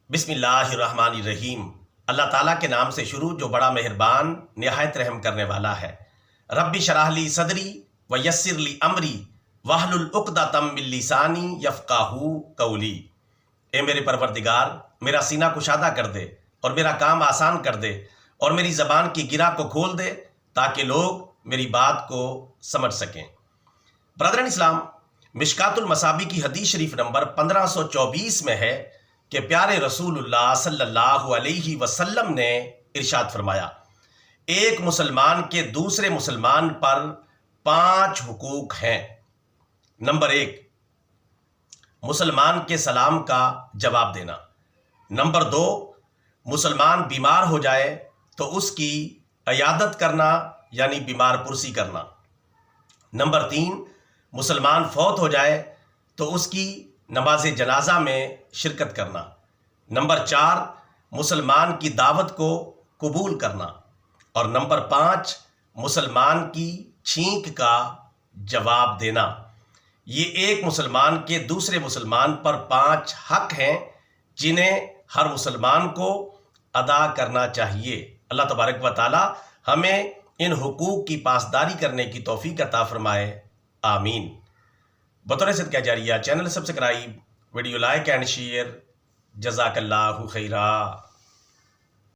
بسم اللہ الرحمن الرحیم۔ اللہ تعالیٰ کے نام سے شروع جو بڑا مہربان نہایت رحم کرنے والا ہے۔ رب اشرح لی صدری ویسر لی امری واحلل عقدۃ من لسانی یفقہوا قولی۔ اے میرے پروردگار، میرا سینہ کشادہ کر دے اور میرا کام آسان کر دے اور میری زبان کی گرہ کو کھول دے تاکہ لوگ میری بات کو سمجھ سکیں۔ برادران اسلام، مشکات المصابیح کی حدیث شریف نمبر 1524 میں ہے کہ پیارے رسول اللہ صلی اللہ علیہ وسلم نے ارشاد فرمایا، ایک مسلمان کے دوسرے مسلمان پر 5 حقوق ہیں۔ نمبر 1، مسلمان کے سلام کا جواب دینا۔ نمبر 2، مسلمان بیمار ہو جائے تو اس کی عیادت کرنا یعنی بیمار پرسی کرنا۔ نمبر 3، مسلمان فوت ہو جائے تو اس کی نماز جنازہ میں شرکت کرنا۔ نمبر 4، مسلمان کی دعوت کو قبول کرنا۔ اور نمبر 5، مسلمان کی چھینک کا جواب دینا۔ یہ ایک مسلمان کے دوسرے مسلمان پر 5 حق ہیں جنہیں ہر مسلمان کو ادا کرنا چاہیے۔ اللہ تبارک و تعالی ہمیں ان حقوق کی پاسداری کرنے کی توفیق عطا فرمائے، آمین۔ بطور صدقہ جاریہ channel subscribe, video like and share, جزاک اللہ خیرہ۔